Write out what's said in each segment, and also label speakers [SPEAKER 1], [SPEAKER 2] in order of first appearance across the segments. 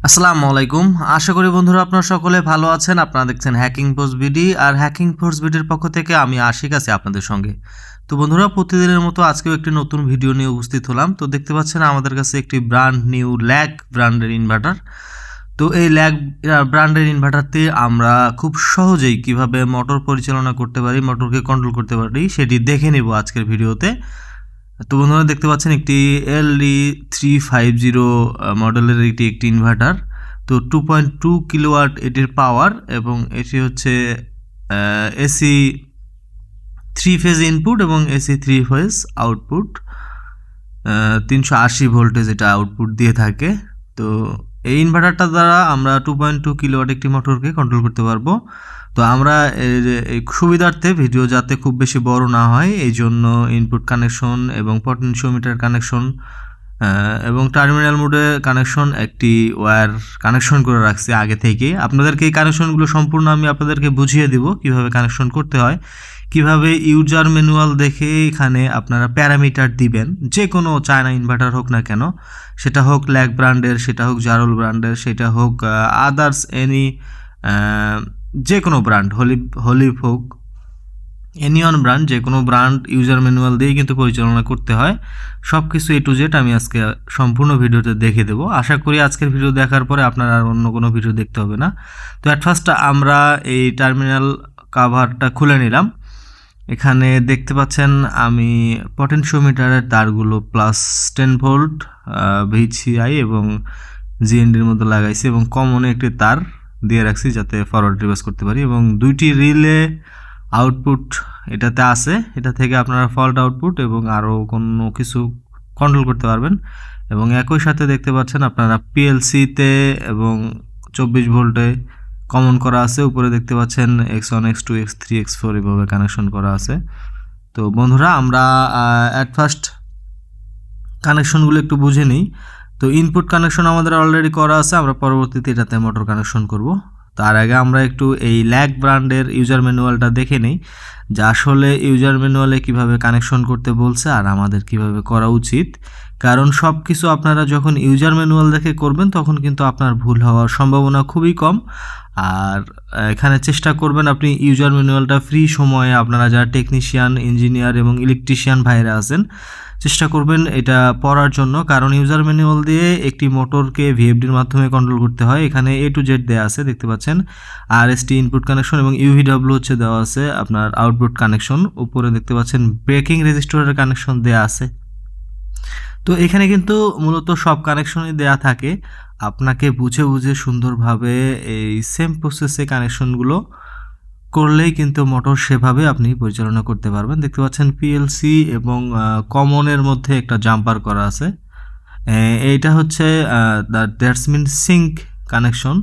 [SPEAKER 1] আসসালামু আলাইকুম। আশা করি বন্ধুরা আপনারা সকলে ভালো আছেন। আপনারা দেখছেন হ্যাকিং ফোর্স বিডি, আর হ্যাকিং ফোর্স বিডির পক্ষ থেকে আমি আশিক আছি আপনাদের সঙ্গে। তো বন্ধুরা, প্রতিদিনের মতো আজকেও একটি নতুন ভিডিও নিয়ে উপস্থিত হলাম। তো দেখতে পাচ্ছেন আমাদের কাছে একটি ব্র্যান্ড নিউ ল্যাগ ব্র্যান্ডের ইনভার্টার। তো এই ল্যাগ ব্র্যান্ডের ইনভার্টারটি আমরা খুব সহজেই কিভাবে মোটর পরিচালনা করতে পারি, মোটরকে কন্ট্রোল করতে পারি, সেটি দেখে নেব আজকের ভিডিওতে। তো বন্ধুরা, দেখতে পাচ্ছেন একটি LD350 মডেলের একটি ইনভার্টার। তো 2.2 কিলোওয়াট এটির পাওয়ার, এবং এটি হচ্ছে এসি 3 ফেজ ইনপুট এবং এসি 3 ফেজ আউটপুট। 380 ভোল্টেজ এটা আউটপুট দিয়ে থাকে। তো এই ইনভার্টারটা দ্বারা আমরা 2.2 কিলোওয়াট একটি মোটরকে কন্ট্রোল করতে পারবো। তো আমরা এই সুবিধার্থে ভিডিও যাতে খুব বেশি বড় না হয়, এই জন্য ইনপুট কানেকশন এবং পটেনশিওমিটার কানেকশন এবং টার্মিনাল মোডে কানেকশন একটি ওয়্যার কানেকশন করে রাখছি আগে থেকে। আপনাদেরকে এই কানেকশনগুলো সম্পূর্ণ আমি আপনাদেরকে বুঝিয়ে দেব কিভাবে কানেকশন করতে হয়, কিভাবে ইউজার ম্যানুয়াল দেখে এখানে আপনারা প্যারামিটার দিবেন। যে কোনো চায়না ইনভার্টার হোক না কেন, সেটা হোক ল্যাগ ব্র্যান্ডের, সেটা হোক জারল ব্র্যান্ডের, সেটা হোক আদার্স এনি যে কোনো ব্র্যান্ড, হলিভ হোক, এনিয়ন ব্র্যান্ড, যে কোনো ব্র্যান্ড ইউজার ম্যানুয়াল দিয়েই কিন্তু পরিচালনা করতে হয়। সব কিছু A to Z আমি আজকে সম্পূর্ণ ভিডিওতে দেখে দেবো। আশা করি আজকের ভিডিও দেখার পরে আপনার আর অন্য কোনো ভিডিও দেখতে হবে না। তো অ্যাট ফার্স্ট আমরা এই টার্মিনাল কাভারটা খুলে নিলাম। এখানে দেখতে পাচ্ছেন আমি পটেনশিওমিটারের তারগুলো প্লাস 10 ভোল্ট VCI এবং জিএনডির মধ্যে লাগাইছি, এবং কমনে একটি তার দিয়ে রাখছি যাতে ফরওয়ার্ড রিভার্স করতে পারি, এবং দুইটি রিলে আউটপুট এটাতে আছে। এটা থেকে আপনারা ফল্ট আউটপুট এবং আরও কোনো কিছু কন্ট্রোল করতে পারবেন। এবং একই সাথে দেখতে পাচ্ছেন আপনারা PLC-তে এবং 24 ভোল্টে কমন করা আছে। উপরে দেখতে পাচ্ছেন X1 X2 X3 X4 এভাবে কানেকশন করা আছে। তো বন্ধুরা, আমরা অ্যাট ফার্স্ট কানেকশনগুলো একটু বুঝে নিই। তো ইনপুট কানেকশন আমাদের অলরেডি করা আছে, আমরা পরবর্তীতে এটাতে মোটর কানেকশন করব। তার আগে আমরা একটু এই ল্যাগ ব্র্যান্ডের ইউজার ম্যানুয়ালটা দেখে নিই, যে আসলে ইউজার ম্যানুয়ালে কিভাবে কানেকশন করতে বলছে আর আমাদের কিভাবে করা উচিত। কারণ সব কিছু আপনারা যখন ইউজার ম্যানুয়াল দেখে করবেন তখন কিন্তু আপনার ভুল হওয়ার সম্ভাবনা খুবই কম। আর এখানে চেষ্টা করবেন আপনি ইউজার ম্যানুয়ালটা ফ্রি সময়ে, আপনারা যারা টেকনিশিয়ান, ইঞ্জিনিয়ার এবং ইলেকট্রিশিয়ান ভাইরা আছেন, চেষ্টা করবেন এটা পড়ার জন্য। কারণ ইউজার ম্যানুয়াল দিয়ে একটি মোটরকে VFDর মাধ্যমে কন্ট্রোল করতে হয়। এখানে A to Z দেওয়া আছে, দেখতে পাচ্ছেন। RST ইনপুট কানেকশন এবং UVW হচ্ছে দেওয়া আছে আপনার আউটপুট কানেকশন। উপরে দেখতে পাচ্ছেন ব্রেকিং রেজিস্টরের কানেকশন দেওয়া আছে। তো এখানে কিন্তু মূলত সব কানেকশনই দেয়া থাকে। আপনাকে বুঝে বুঝে সুন্দরভাবে এই সেম প্রসেসে কানেকশনগুলো করলেই কিন্তু মোটর সেভাবে আপনি পরিচালনা করতে পারবেন। দেখতে পাচ্ছেন PLC এবং কমনের মধ্যে একটা জাম্পার করা আছে। এইটা হচ্ছে দ্যাটস মিন সিঙ্ক কানেকশন।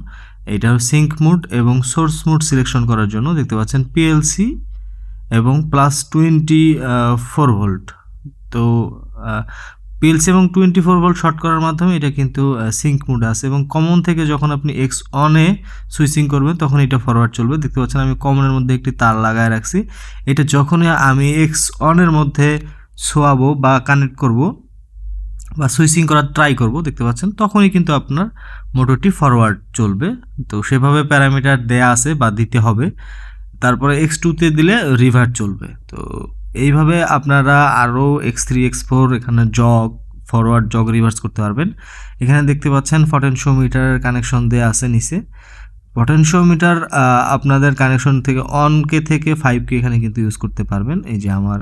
[SPEAKER 1] এইটা সিঙ্ক মোড এবং সোর্স মোড সিলেকশন করার জন্য দেখতে পাচ্ছেন PLC এবং +24 ভোল্ট। তো PLC এবং 24 ভোল্ট শর্ট করার মাধ্যমে এটা কিন্তু সিঙ্ক মোড আছে, এবং কমন থেকে যখন আপনি X অনে সুইচিং করবেন তখন এটা ফরওয়ার্ড চলবে। দেখতে পাচ্ছেন আমি কমনের মধ্যে একটি তার লাগায় রাখছি। এটা যখনই আমি X অনের মধ্যে ছোয়াবো বা কানেক্ট করব বা সুইচিং করার ট্রাই করব, দেখতে পাচ্ছেন তখনই কিন্তু আপনার মোটরটি ফরওয়ার্ড চলবে। তো সেভাবে প্যারামিটার দেয়া আছে বা দিতে হবে। তারপরে X2-তে দিলে রিভার্ট চলবে। তো এইভাবে আপনারা আরও X3 X4 এখানে ফরওয়ার্ড রিভার্স করতে পারবেন। এখানে দেখতে পাচ্ছেন পটেনশিওমিটারের কানেকশন দেওয়া আছে নিচে। পটেনশিওমিটার আপনাদের কানেকশন থেকে অনকে থেকে 5K এখানে কিন্তু ইউজ করতে পারবেন। এই যে আমার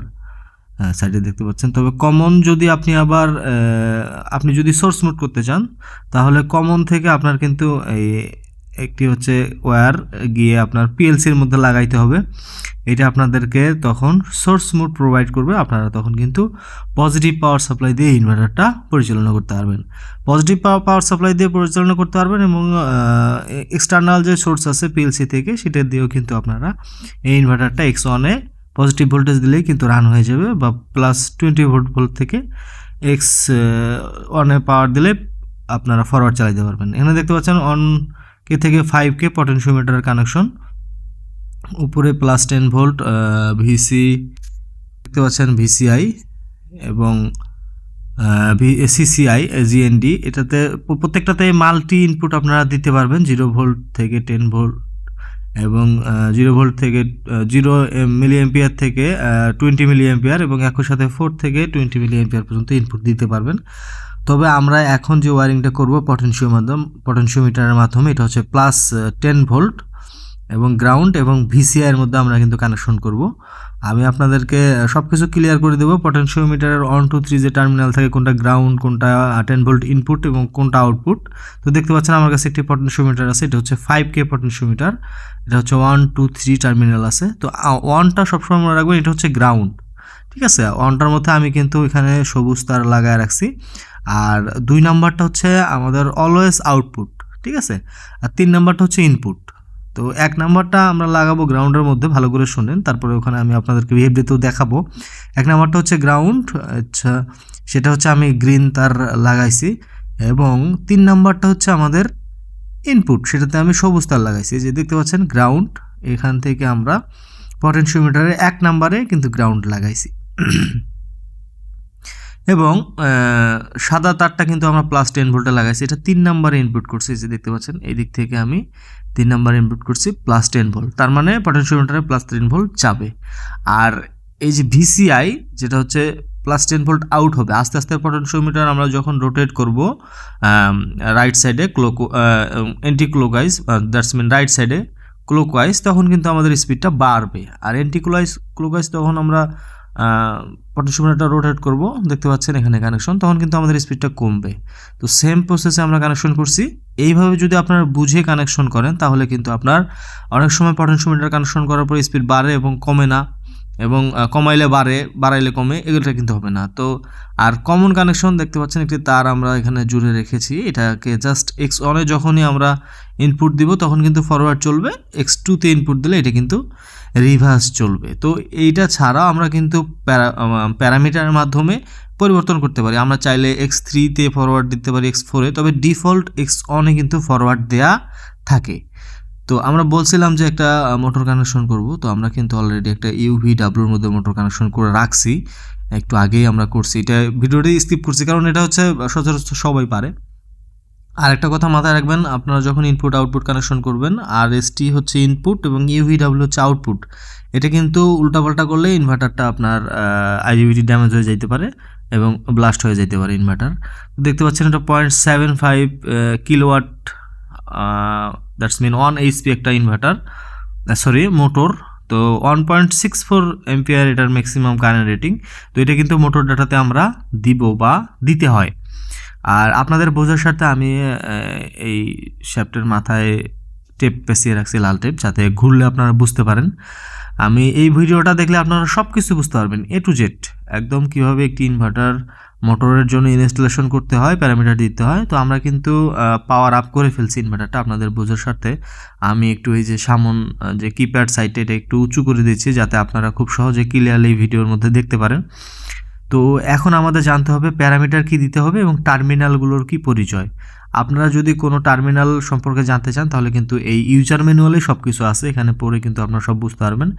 [SPEAKER 1] সাইডে দেখতে পাচ্ছেন। তবে কমন যদি আপনি যদি সোর্স মোড করতে চান, তাহলে কমন থেকে আপনার কিন্তু একটি হচ্ছে ওয়্যার গিয়ে আপনার PLC-র মধ্যে লাগাইতে হবে। এটা আপনাদেরকে তখন সোর্স মোড প্রোভাইড করবে। আপনারা তখন কিন্তু পজিটিভ পাওয়ার সাপ্লাই দিয়ে ইনভার্টারটা পরিচালনা করতে পারবেন। পজিটিভ পাওয়ার সাপ্লাই দিয়ে পরিচালনা করতে পারবেন, এবং এক্সটার্নাল যে সোর্স আছে PLC থেকে, সেটা দিয়েও কিন্তু আপনারা এই ইনভার্টারটা X1-এ পজিটিভ ভোল্টেজ দিলেই কিন্তু রান হয়ে যাবে, বা +20 ভোল্ট থেকে X1-এ পাওয়ার দিলে আপনারা ফরওয়ার্ড চালাতে পারবেন। এখানে দেখতে পাচ্ছেন অনকে থেকে 5K পটেনশিওমিটারের কানেকশন। উপরে +10 ভোল্ট VC দেখতে পাচ্ছেন VCI, এবং সিসিআই জিএনডি, এটাতে প্রত্যেকটাতে মাল্টি ইনপুট আপনারা দিতে পারবেন 0 ভোল্ট থেকে 10 ভোল্ট এবং 0 ভোল্ট থেকে 0 মিলি অ্যাম্পিয়ার থেকে 20 মিলি অ্যাম্পিয়ার এবং একই সাথে 4 থেকে 20 মিলি অ্যাম্পিয়ার পর্যন্ত ইনপুট দিতে পারবেন। তবে আমরা এখন যে ওয়ারিংটা করব পটেনশিওমিটারের মাধ্যমে, এটা হচ্ছে প্লাস 10 ভোল্ট এবং গ্রাউন্ড এবং ভিসিআই এর মধ্যে আমরা কিন্তু কানেকশন করব। আমি আপনাদেরকে সব কিছু ক্লিয়ার করে দেবো। পটেনশিওমিটারের 1 2 3 যে টার্মিনাল থাকে, কোনটা গ্রাউন্ড, কোনটা 10 ভোল্ট ইনপুট এবং কোনটা আউটপুট। তো দেখতে পাচ্ছেন আমার কাছে একটি পটেনশিওমিটার আছে, এটা হচ্ছে 5K পটেনশিওমিটার। এটা হচ্ছে 1 2 3 টার্মিনাল আছে। তো 1টা সবসময় মনে রাখবেন, এটা হচ্ছে গ্রাউন্ড, ঠিক আছে। 1টার মধ্যে আমি কিন্তু এখানে সবুজ তার লাগায় রাখছি। আর 2 নাম্বারটা হচ্ছে আমাদের অলওয়েজ আউটপুট, ঠিক আছে। আর 3 নাম্বারটা হচ্ছে ইনপুট। তো 1 নাম্বারটা আমরা লাগাবো গ্রাউন্ডের মধ্যে, ভালো করে শুনেন, তারপরে ওখানে আমি আপনাদেরকে বিহেভিয়ারতেও দেখাবো। 1 নাম্বারটা হচ্ছে গ্রাউন্ড, আচ্ছা সেটা হচ্ছে আমি গ্রিন তার লাগাইছি। এবং 3 নাম্বারটা হচ্ছে আমাদের ইনপুট, সেটাতে আমি সবুজ তার লাগাইছি। যে দেখতে পাচ্ছেন গ্রাউন্ড, এখান থেকে আমরা পটেনশিওমিটারে 1 নাম্বারে কিন্তু গ্রাউন্ড লাগাইছি। এবং সাদা তারটা কিন্তু আমরা প্লাস 10 ভোল্টে লাগাইছি, এটা 3 নাম্বারে ইনপুট করছি। যে দেখতে পাচ্ছেন এই দিক থেকে আমি 3 নাম্বারে ইনপুট করছি প্লাস 10 ভোল্ট, তার মানে পটেনশিওমিটারে প্লাস 10 ভোল্ট যাবে। আর এই যে ভিসিআই, যেটা হচ্ছে প্লাস 10 ভোল্ট আউট হবে। আস্তে আস্তে পটেনশিওমিটার আমরা যখন রোটেট করব রাইট সাইডে anti clockwise, that's mean right সাইডে ক্লকওয়াইজ, তখন কিন্তু আমাদের স্পিডটা বাড়বে। আর অ্যান্টি ক্লকওয়াইজ তখন আমরা পটেনশিওমিটারটা রোটেট করব, দেখতে পাচ্ছেন এখানে কানেকশন, তখন কিন্তু আমাদের স্পিডটা কমবে। তো সেম প্রসেসে আমরা কানেকশন করছি। এইভাবে যদি আপনারা বুঝে কানেকশন করেন, তাহলে কিন্তু আপনার অনেক সময় পটেনশিওমিটার কানেকশন করার পর স্পিড বাড়ে এবং কমে না, এবং কমাইলে বাড়ে, বাড়াইলে কমে, এগুলোটা কিন্তু হবে না। তো আর কমন কানেকশন দেখতে পাচ্ছেন একটি তার আমরা এখানে জুড়ে রেখেছি। এটাকে জাস্ট X1-এ যখনই আমরা ইনপুট দিব, তখন কিন্তু ফরওয়ার্ড চলবে, X2-তে ইনপুট দিলে এটা কিন্তু রিভার্স চলবে। তো এইটা ছাড়াও আমরা কিন্তু প্যারামিটারের মাধ্যমে পরিবর্তন করতে পারি। আমরা চাইলে X3-তে ফরওয়ার্ড দিতে পারি, X4-এ, তবে ডিফল্ট X1-এ কিন্তু ফরওয়ার্ড দেয়া থাকে। তো আমরা বলছিলাম যে একটা মোটর কানেকশন করব, তো আমরা কিন্তু অলরেডি একটা UVWর মধ্যে মোটর কানেকশন করে রাখছি, একটু আগেই আমরা করছি। এটা ভিডিওটি স্কিপ করছি কারণ এটা হচ্ছে সচরাচর সবাই পারে। আর একটা কথা মাথায় রাখবেন, আপনারা যখন ইনপুট আউটপুট কানেকশন করবেন, RST হচ্ছে ইনপুট এবং UVW হচ্ছে আউটপুট। এটা কিন্তু উল্টাপাল্টা করলে ইনভার্টারটা আপনার IGBT ড্যামেজ হয়ে যেতে পারে এবং ব্লাস্ট হয়ে যেতে পারে ইনভার্টার। দেখতে পাচ্ছেন এটা 0.75 কিলোওয়াট, দ্যাটস মিন 1 HP একটা ইনভার্টার, সরি মোটর। তো 1.64 এম্পিয়ার এটার ম্যাক্সিমাম কারেন্ট রেটিং। তো এটা কিন্তু মোটর ডাটাতে আমরা দিব বা দিতে হয়। আর আপনাদের বোঝার সাথে আমি এই শ্যাফটের মাথায় টেপ পেঁচিয়ে রাখছি, লাল টেপ, যাতে ঘুরলে আপনারা বুঝতে পারেন। আমি এই ভিডিওটা দেখলে আপনারা সব কিছু বুঝতে পারবেন, A to Z একদম কীভাবে একটি ইনভার্টার মোটরের জন্য ইনস্টলেশন করতে হয়, প্যারামিটার দিতে হয়। তো আমরা কিন্তু পাওয়ার আপ করে ফেলছি ইনভার্টারটা আপনাদের বোঝার সাথে। আমি একটু এই যে সামন যে কিপ্যাড সাইডটা, এটা একটু উঁচু করে দিচ্ছি, যাতে আপনারা খুব সহজে ক্লিয়ারলি ভিডিওর মধ্যে দেখতে পারেন। তো এখন আমাদের জানতে হবে প্যারামিটার কি দিতে হবে এবং টার্মিনালগুলোর কি পরিচয়। আপনারা যদি কোনো টার্মিনাল সম্পর্কে জানতে চান, তাহলে কিন্তু এই ইউজার ম্যানুয়ালে সব কিছু আছে, এখানে পড়ে কিন্তু আপনারা সব বুঝতে পারবেন।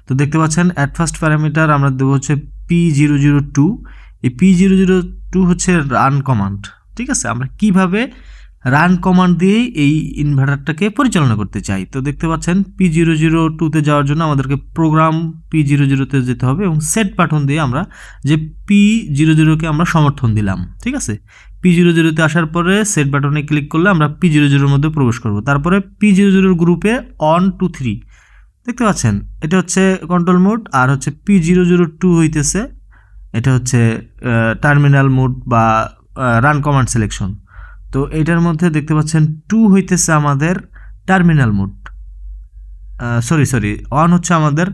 [SPEAKER 1] তো দেখতে পাচ্ছেন অ্যাট ফার্স্ট প্যারামিটার আমরা দেবো হচ্ছে P002। এই P002 হচ্ছে রান কমান্ড, ঠিক আছে। আমরা কিভাবে রান কমান্ড দিয়ে এই ইনভার্টারটাকে পরিচালনা করতে চাই। তো দেখতে পাচ্ছেন P002-তে যাওয়ার জন্য আমাদেরকে প্রোগ্রাম P00-তে যেতে হবে এবং সেট বাটন দিয়ে আমরা যে P00-কে আমরা সমর্থন দিলাম, ঠিক আছে। P00-তে আসার পরে সেট বাটনে ক্লিক করলে আমরা P00-র মধ্যে প্রবেশ করব। তারপরে P00-র গ্রুপে 1 2 3 দেখতে পাচ্ছেন, এটা হচ্ছে কন্ট্রোল মোড, আর হচ্ছে P002 হইতেছে, এটা হচ্ছে টার্মিনাল মোড বা রান কমান্ড সিলেকশন। তো এটার মধ্যে দেখতে পাচ্ছেন 2 হইতেছে আমাদের টার্মিনাল মোড, সরি 1 হচ্ছে আমাদের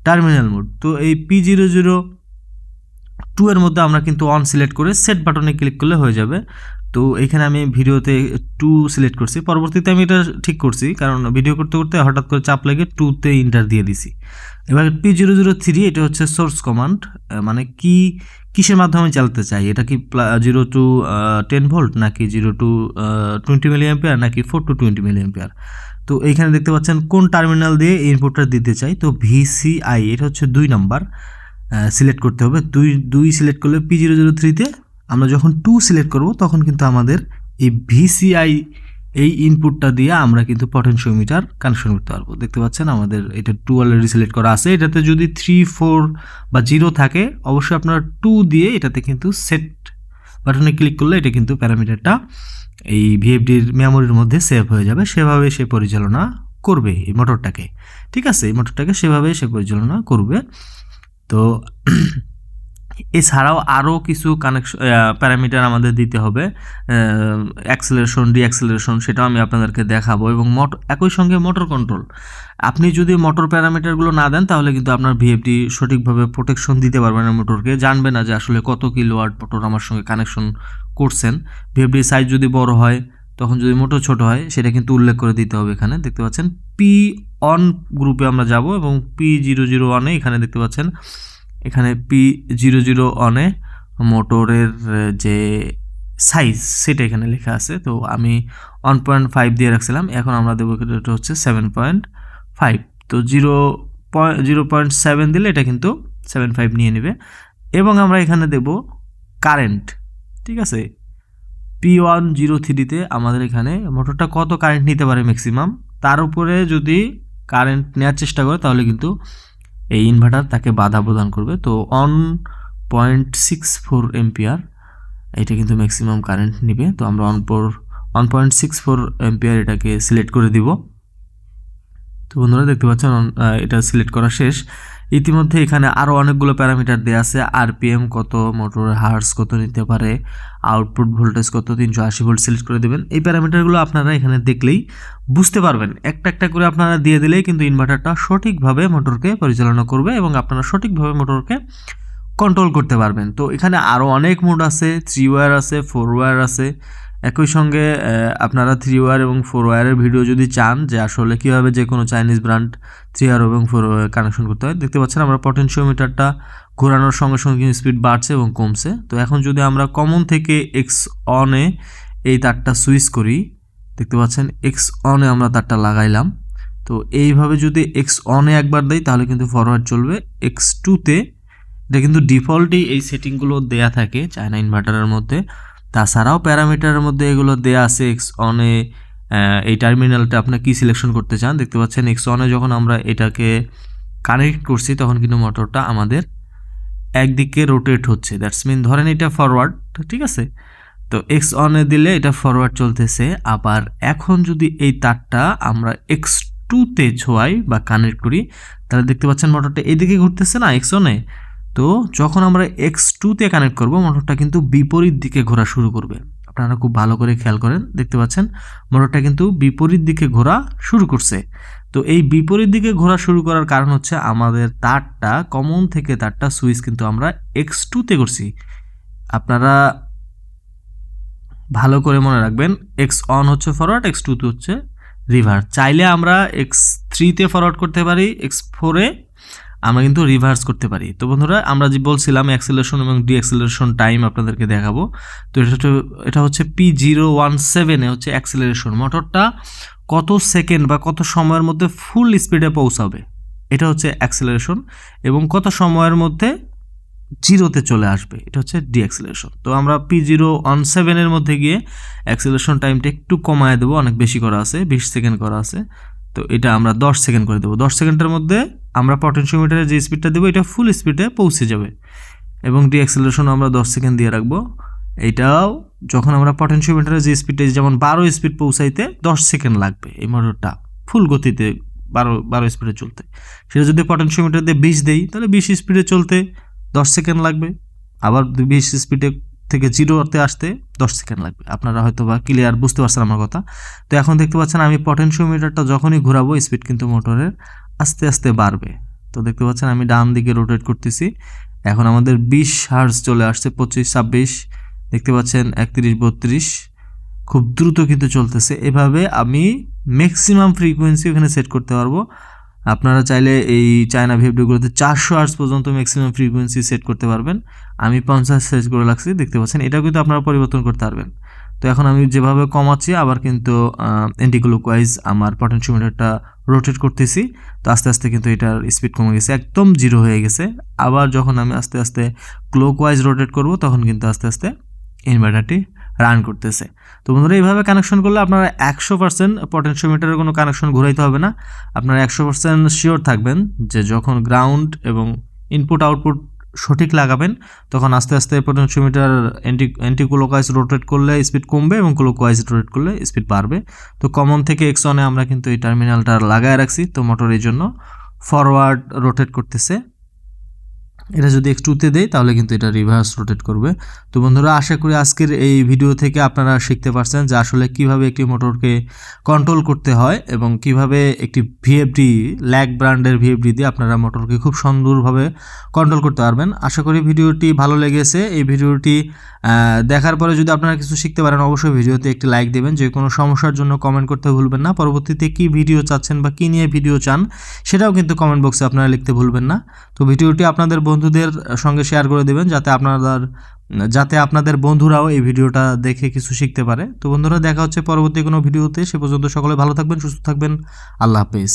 [SPEAKER 1] টার্মিনাল মোড। তো এই P002 এর মধ্যে আমরা কিন্তু 1 সিলেক্ট করে সেট বাটনে ক্লিক করলে হয়ে যাবে। তো এখানে আমি ভিডিওতে 2 সিলেক্ট করছি, পরবর্তীতে আমি এটা ঠিক করছি কারণ ভিডিও করতে করতে হঠাৎ করে চাপ লেগে 2-তে ইন্টার দিয়ে দিছি। এবার P003 এটা হচ্ছে সোর্স কমান্ড, মানে কিসের মাধ্যমে চালাতে চাই, এটা কি 0 to 10 ভোল্ট নাকি 0 to 20 মিলি অ্যাম্পিয়ার নাকি 4 to 20 মিলি অ্যাম্পিয়ার। তো এইখানে দেখতে পাচ্ছেন কোন টার্মিনাল দিয়ে ইনপুটটা দিতে চাই। তো VCI এটা হচ্ছে 2 নাম্বার সিলেক্ট করতে হবে। দুই সিলেক্ট করলে P003-তে আমরা যখন 2 সিলেক্ট করব তখন কিন্তু আমাদের এই ভিসিআই এই ইনপুটটা দিয়ে আমরা কিন্তু পটেনশিওমিটার কানেকশন করতে পারবো। দেখতে পাচ্ছেন আমাদের এটা 2 অলরেডি সিলেক্ট করা আছে। এটাতে যদি 3, 4 বা 0 থাকে অবশ্যই আপনারা 2 দিয়ে এটাতে কিন্তু সেট বাটনে ক্লিক করলে এটা কিন্তু প্যারামিটারটা এই ভিএফডির মেমোরির মধ্যে সেভ হয়ে যাবে। সেভাবে সে পরিচালনা করবে এই মোটরটাকে, ঠিক আছে, এই মোটরটাকে সেভাবে সে পরিচালনা করবে। তো এছাড়াও আরও কিছু কানেকশন প্যারামিটার আমাদের দিতে হবে, অ্যাক্সেলারেশন, ডিঅ্যাক্সেলারেশন, সেটাও আমি আপনাদেরকে দেখাবো। এবং একই সঙ্গে মোটর কন্ট্রোল, আপনি যদি মোটর প্যারামিটারগুলো না দেন তাহলে কিন্তু আপনার ভিএফডি সঠিকভাবে প্রোটেকশন দিতে পারবে না, মোটরকে জানবে না যে আসলে কত কিলোওয়াট মোটর আমার সঙ্গে কানেকশন করছেন। ভিএফডির সাইজ যদি বড় হয় তখন যদি মোটর ছোট হয় সেটা কিন্তু উল্লেখ করে দিতে হবে। এখানে দেখতে পাচ্ছেন পি অন গ্রুপে আমরা যাব এবং P001 এখানে দেখতে পাচ্ছেন এখানে P00 অনে মোটরের যে সাইজ সেটা এখানে লেখা আছে। তো আমি 1.5 দিয়ে রাখছিলাম, এখন আমরা দেবো এটা হচ্ছে 7.5। তো 0.7 দিলে এটা কিন্তু 7.5 নিয়ে নেবে। এবং আমরা এখানে দেব কারেন্ট, ঠিক আছে, P103 আমাদের এখানে মোটরটা কত কারেন্ট নিতে পারে ম্যাক্সিমাম, তার উপরে যদি কারেন্ট নেওয়ার চেষ্টা করে তাহলে কিন্তু এই ইনভার্টার তাকে বাধা প্রদান করবে। তো 1.64 এম্পিয়ার এটা কিন্তু ম্যাক্সিমাম কারেন্ট নিবে। তো আমরা 1.64 এম্পিয়ার এটাকে সিলেক্ট করে দিব। তো বন্ধুরা দেখতে পাচ্ছেন এটা সিলেক্ট করা শেষ। ইতিমধ্যে এখানে আরও অনেকগুলো প্যারামিটার দেওয়া আছে, আরপিএম কত, মোটরের হার্স কত নিতে পারে, আউটপুট ভোল্টেজ কত, 380 ভোল্ট সিলেক্ট করে দেবেন। এই প্যারামিটারগুলো আপনারা এখানে দেখলেই বুঝতে পারবেন। একটা একটা করে আপনারা দিয়ে দিলেই কিন্তু ইনভার্টারটা সঠিকভাবে মোটরকে পরিচালনা করবে এবং আপনারা সঠিকভাবে মোটরকে কন্ট্রোল করতে পারবেন। তো এখানে আরও অনেক মোড আছে, 3 ওয়্যার আছে, 4 ওয়্যার আছে। একই সঙ্গে আপনারা 3 ওয়্যার এবং 4 ওয়্যারের ভিডিও যদি চান যে আসলে কীভাবে যে কোনো চাইনিজ ব্র্যান্ড 3 ওয়্যার এবং 4 ওয়্যার কানেকশন করতে হয়, দেখতে পাচ্ছেন আমরা পটেনশিওমিটারটা ঘোরানোর সঙ্গে সঙ্গে কিন্তু স্পিড বাড়ছে এবং কমছে। তো এখন যদি আমরা কমন থেকে এক্স অনে এই তারটা সুইচ করি, দেখতে পাচ্ছেন এক্স অনে আমরা তারটা লাগাইলাম। তো এইভাবে যদি এক্স অনে একবার দেই তাহলে কিন্তু ফরওয়ার্ড চলবে। X2-তে এটা কিন্তু ডিফল্টই এই সেটিংগুলো দেয়া থাকে চায়না ইনভার্টারের মধ্যে। তাছাড়াও প্যারামিটারের মধ্যে এগুলো দেয়া আছে। এক্স অনে এই টার্মিনালটা আপনি কি সিলেকশন করতে চান, দেখতে পাচ্ছেন এক্স অনে যখন আমরা এটাকে কানেক্ট করছি তখন কিন্তু মোটরটা আমাদের একদিকে রোটেট হচ্ছে, দ্যাটস মিন ধরেন এটা ফরওয়ার্ড, ঠিক আছে। তো এক্স অনে দিলে এটা ফরওয়ার্ড চলতেছে। আবার এখন যদি এই তারটা আমরা X2-তে ছোঁয়াই বা কানেক্ট করি তাহলে দেখতে পাচ্ছেন মোটরটা এইদিকে ঘুরতেছে না এক্স অনে। তো যখন আমরা X2-তে কানেক্ট করব মোটরটা কিন্তু বিপরীত দিকে ঘোরা শুরু করবে। আপনারা খুব ভালো করে খেয়াল করেন, দেখতে পাচ্ছেন মোটরটা কিন্তু বিপরীত দিকে ঘোরা শুরু করছে। তো এই বিপরীত দিকে ঘোরা শুরু করার কারণ হচ্ছে আমাদের তারটা কমন থেকে তারটা সুইচ কিন্তু আমরা X2-তে করছি। আপনারা ভালো করে মনে রাখবেন, এক্স অন হচ্ছে ফরওয়ার্ড, X2-তে হচ্ছে রিভার্স। চাইলে আমরা X3-তে ফরওয়ার্ড করতে পারি, X4-এ আমরা কিন্তু রিভার্স করতে পারি। তো বন্ধুরা আমরা যে বলছিলাম অ্যাক্সেলারেশন এবং ডিঅ্যাক্সেলারেশন টাইম আপনাদেরকে দেখাবো। তো এটা হচ্ছে P017 হচ্ছে অ্যাক্সেলারেশন, মোটরটা কত সেকেন্ড বা কত সময়ের মধ্যে ফুল স্পিডে পৌঁছাবে এটা হচ্ছে অ্যাক্সেলারেশন, এবং কত সময়ের মধ্যে জিরোতে চলে আসবে এটা হচ্ছে ডিঅ্যাক্সেলারেশন। তো আমরা P017 মধ্যে গিয়ে অ্যাক্সেলারেশন টাইমটা একটু কমায় দেবো, অনেক বেশি করা আছে, 20 সেকেন্ড করা আছে। তো এটা আমরা 10 সেকেন্ড করে দেবো। 10 সেকেন্ডের মধ্যে আমরা পটেনশিওমিটারে যে স্পিডটা দেবো এটা ফুল স্পিডে পৌঁছে যাবে। এবং ডিঅ্যাক্সেলারেশন আমরা 10 সেকেন্ড দিয়ে রাখবো। এটাও যখন আমরা পটেনশিওমিটারে যে স্পিডটা, যেমন 12 স্পিড পৌঁছাইতে 10 সেকেন্ড লাগবে এই মোটরটা ফুল গতিতে 12 স্পিডে চলতে। সেটা যদি পটেনশিওমিটার দিয়ে 20 দেই তাহলে 20 স্পিডে চলতে 10 সেকেন্ড লাগবে। আবার 20 স্পিডে থেকে জিরোতে আসতে 10 সেকেন্ড লাগবে। আপনারা হয়তো বা ক্লিয়ার বুঝতে পারছেন আমার কথা। তো এখন দেখতে পাচ্ছেন আমি পটেনশিওমিটারটা যখনই ঘোরাবো স্পিড কিন্তু মোটরের আস্তে আস্তে বাড়বে। তো দেখতে পাচ্ছেন আমি ডান দিকে রোটেট করতেছি, এখন আমাদের 20 হার্জ চলে আসছে, 25, 26, দেখতে পাচ্ছেন 31, 32, খুব দ্রুত কিন্তু চলতেছে। এভাবে আমি ম্যাক্সিমাম ফ্রিকোয়েন্সি এখানে সেট করতে পারবো। আপনারা চাইলে এই চায়না ভিএফডিগুলোতে 400 হার্জ পর্যন্ত ম্যাক্সিমাম ফ্রিকোয়েন্সি সেট করতে পারবেন। আমি 50 সেট করে রাখছি, দেখতে পাচ্ছেন এটাও কিন্তু আপনারা পরিবর্তন করতে পারবেন। তো এখন আমি যেভাবে কমাচ্ছি আবার কিন্তু অ্যান্টিক্লকওয়াইজ আমার পটেনশিওমিটারটা রোটেট করতেছি। তো আস্তে আস্তে কিন্তু এটার স্পিড কমে গেছে, একদম জিরো হয়ে গেছে। আবার যখন আমি আস্তে আস্তে ক্লকওয়াইজ রোটেট করব তখন কিন্তু আস্তে আস্তে ইনভার্টারটি রান করতেছে। তো বন্ধুরা এইভাবে কানেকশন করলে আপনারা 100% পটেনশিওমিটারের কোনো কানেকশন ঘুরাইতে হবে না। আপনারা 100% শিওর থাকবেন যে যখন গ্রাউন্ড এবং ইনপুট আউটপুট সঠিক লাগাবেন তখন আস্তে আস্তে পটেনশিওমিটার অ্যান্টি ক্লকওয়াইজ রোটেট করলে স্পিড কমবে এবং ক্লকওয়াইজ রোটেট করলে স্পিড বাড়বে। তো কমন থেকে এক্সনে আমরা কিন্তু এই টার্মিনালটা লাগায় রাখছি, তো মোটর এই জন্য ফরওয়ার্ড রোটেট করতেছে। এটা যদি X2-তে দেই তাহলে কিন্তু এটা রিভার্স রোটেট করবে। তো বন্ধুরা আশা করি আজকের এই ভিডিও থেকে আপনারা শিখতে পারছেন যে আসলে কিভাবে একটি মোটরকে কন্ট্রোল করতে হয় এবং কিভাবে একটি ভিএফডি ল্যাগ ব্র্যান্ডের ভিএফডি দিয়ে আপনারা মোটরকে খুব সুন্দরভাবে কন্ট্রোল করতে পারবেন। আশা করি ভিডিওটি ভালো লেগেছে। এই ভিডিওটি দেখার পরে যদি আপনারা কিছু শিখতে পারেন অবশ্যই ভিডিওতে একটি লাইক দেবেন। যে কোনো সমস্যার জন্য কমেন্ট করতে ভুলবেন না। পরবর্তীতে কী ভিডিও চাচ্ছেন বা কী নিয়ে ভিডিও চান সেটাও কিন্তু কমেন্ট বক্সে আপনারা লিখতে ভুলবেন না। তো ভিডিওটি আপনাদের বন্ধুদের সঙ্গে শেয়ার করে দেবেন যাতে আপনাদের বন্ধুরাও এই ভিডিওটা দেখে কিছু শিখতে পারে। তো বন্ধুরা দেখা হচ্ছে পরবর্তী কোনো ভিডিওতে। সে পর্যন্ত সকলে ভালো থাকবেন, সুস্থ থাকবেন। আল্লাহ হাফেজ।